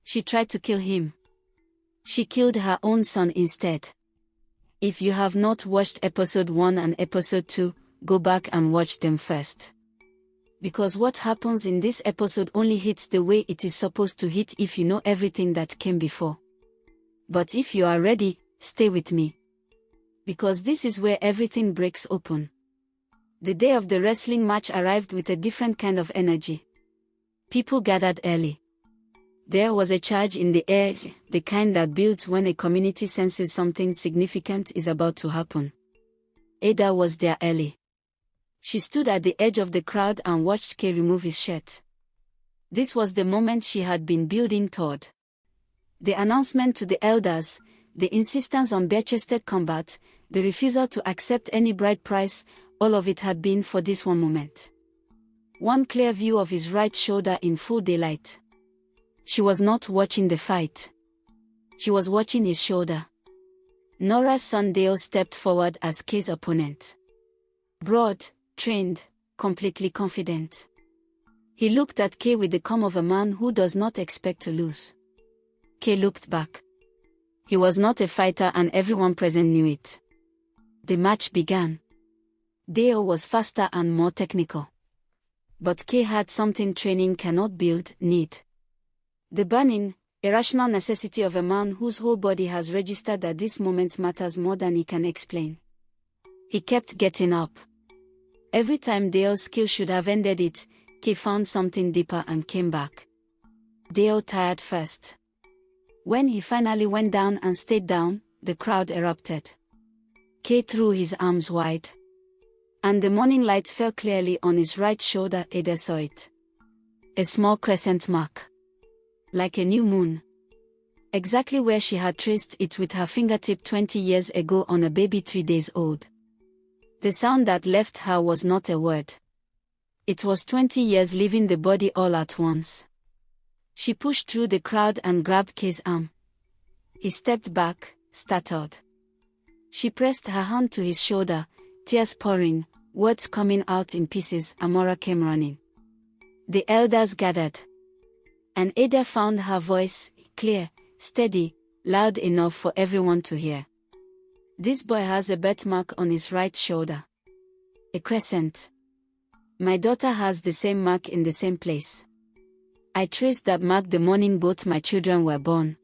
She tried to kill him. She killed her own son instead. If you have not watched episode 1 and episode 2, go back and watch them first. Because what happens in this episode only hits the way it is supposed to hit if you know everything that came before. But if you are ready, stay with me. Because this is where everything breaks open. The day of the wrestling match arrived with a different kind of energy. People gathered early. There was a charge in the air, the kind that builds when a community senses something significant is about to happen. Ada was there early. She stood at the edge of the crowd and watched Kay remove his shirt. This was the moment she had been building toward. The announcement to the elders, the insistence on bare-chested combat, the refusal to accept any bride price, all of it had been for this one moment. One clear view of his right shoulder in full daylight. She was not watching the fight. She was watching his shoulder. Nora's son Deo stepped forward as Kay's opponent. Broad, trained, completely confident. He looked at Kay with the calm of a man who does not expect to lose. Kay looked back. He was not a fighter and everyone present knew it. The match began. Deo was faster and more technical. But Kay had something training cannot build, need. The burning, irrational necessity of a man whose whole body has registered that this moment matters more than he can explain. He kept getting up. Every time Deo's skill should have ended it, Kay found something deeper and came back. Deo tired first. When he finally went down and stayed down, the crowd erupted. Kay threw his arms wide. And the morning light fell clearly on his right shoulder. Ada saw it. A small crescent mark. Like a new moon. Exactly where she had traced it with her fingertip 20 years ago on a baby 3 days old. The sound that left her was not a word. It was 20 years leaving the body all at once. She pushed through the crowd and grabbed Kay's arm. He stepped back, startled. She pressed her hand to his shoulder, tears pouring, words coming out in pieces. Amora came running. The elders gathered. And Ada found her voice, clear, steady, loud enough for everyone to hear. This boy has a birthmark on his right shoulder. A crescent. My daughter has the same mark in the same place. I traced that mark the morning both my children were born.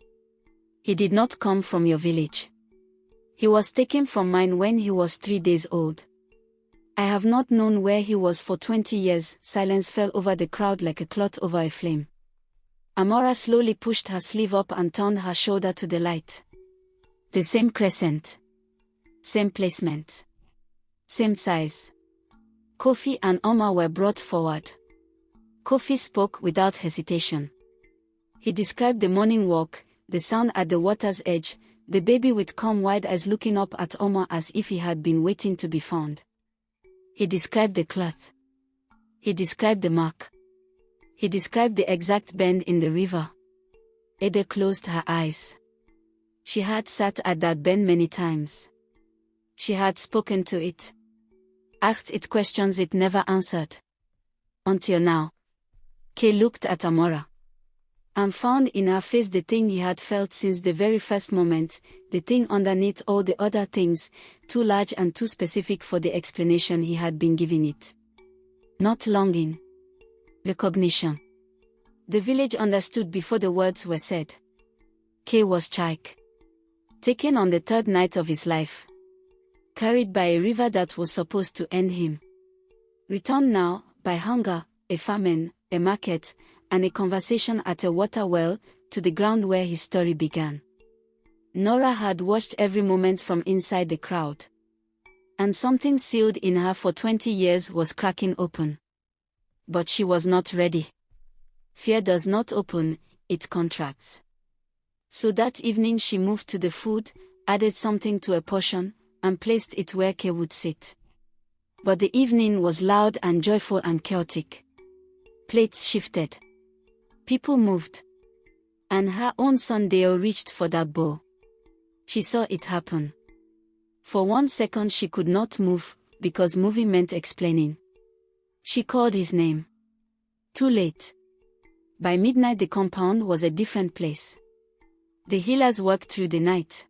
He did not come from your village. He was taken from mine when he was 3 days old. I have not known where he was for 20 years. Silence fell over the crowd like a cloth over a flame. Amora slowly pushed her sleeve up and turned her shoulder to the light. The same crescent. Same placement. Same size. Kofi and Oma were brought forward. Kofi spoke without hesitation. He described the morning walk, the sound at the water's edge, the baby with calm wide eyes looking up at Oma as if he had been waiting to be found. He described the cloth. He described the mark. He described the exact bend in the river. Ada closed her eyes. She had sat at that bend many times. She had spoken to it. Asked it questions it never answered. Until now. Kay looked at Amora. And found in her face the thing he had felt since the very first moment, the thing underneath all the other things, too large and too specific for the explanation he had been giving it. Not longing. Recognition. The village understood before the words were said. Kay was Chaik. Taken on the 3rd night of his life. Carried by a river that was supposed to end him. Returned now, by hunger, a famine, a market, and a conversation at a water well, to the ground where his story began. Nora had watched every moment from inside the crowd. And something sealed in her for 20 years was cracking open. But she was not ready. Fear does not open, it contracts. So that evening she moved to the food, added something to a portion, and placed it where Kay would sit. But the evening was loud and joyful and chaotic. Plates shifted. People moved. And her own son Deo reached for that bowl. She saw it happen. For 1 second she could not move, because moving meant explaining. She called his name. Too late. By midnight the compound was a different place. The healers worked through the night.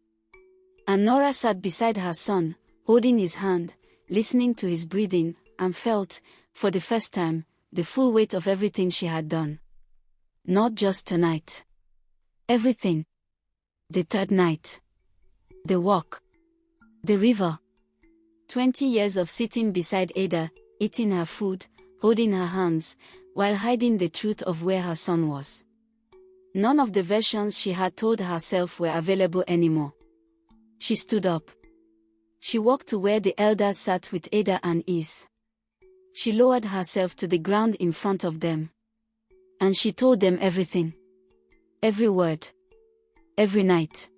And Nora sat beside her son, holding his hand, listening to his breathing, and felt, for the first time, the full weight of everything she had done. Not just tonight. Everything. The third night. The walk. The river. 20 years of sitting beside Ada, eating her food, holding her hands, while hiding the truth of where her son was. None of the versions she had told herself were available anymore. She stood up. She walked to where the elders sat with Ada and Is. She lowered herself to the ground in front of them. And she told them everything. Every word. Every night.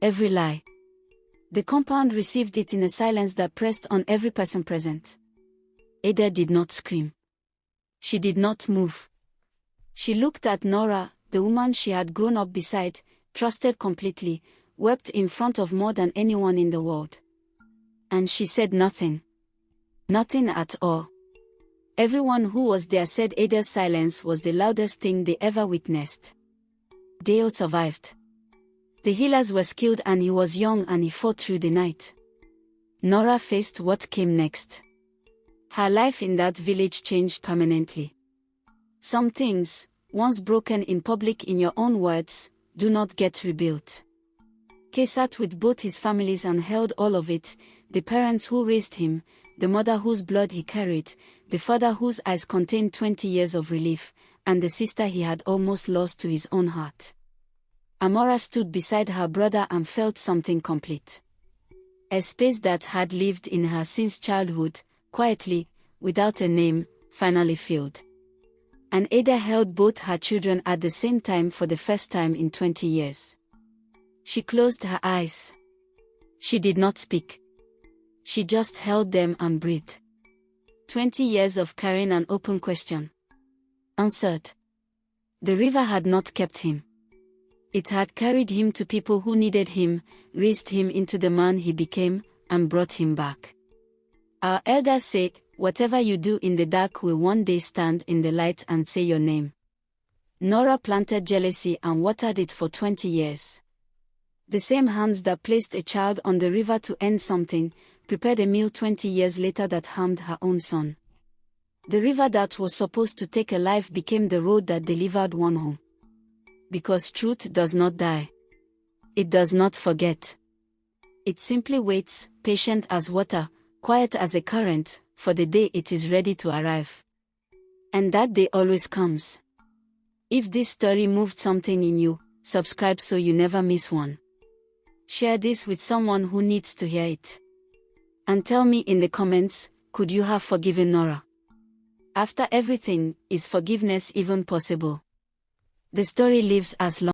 Every lie. The compound received it in a silence that pressed on every person present. Ada did not scream. She did not move. She looked at Nora, the woman she had grown up beside, trusted completely, wept in front of more than anyone in the world. And she said nothing. Nothing at all. Everyone who was there said Ada's silence was the loudest thing they ever witnessed. Deo survived. The healers were skilled and he was young and he fought through the night. Nora faced what came next. Her life in that village changed permanently. Some things, once broken in public in your own words, do not get rebuilt. Kay sat with both his families and held all of it, the parents who raised him, the mother whose blood he carried, the father whose eyes contained 20 years of relief, and the sister he had almost lost to his own heart. Amora stood beside her brother and felt something complete. A space that had lived in her since childhood, quietly, without a name, finally filled. And Ada held both her children at the same time for the first time in 20 years. She closed her eyes. She did not speak. She just held them and breathed. 20 years of carrying an open question. Answered. The river had not kept him. It had carried him to people who needed him, raised him into the man he became, and brought him back. Our elders say, whatever you do in the dark will one day stand in the light and say your name. Nora planted jealousy and watered it for 20 years. The same hands that placed a child on the river to end something, prepared a meal 20 years later that harmed her own son. The river that was supposed to take a life became the road that delivered one home. Because truth does not die. It does not forget. It simply waits, patient as water, quiet as a current, for the day it is ready to arrive. And that day always comes. If this story moved something in you, subscribe so you never miss one. Share this with someone who needs to hear it. And tell me in the comments, could you have forgiven Nora? After everything, is forgiveness even possible? The story lives as long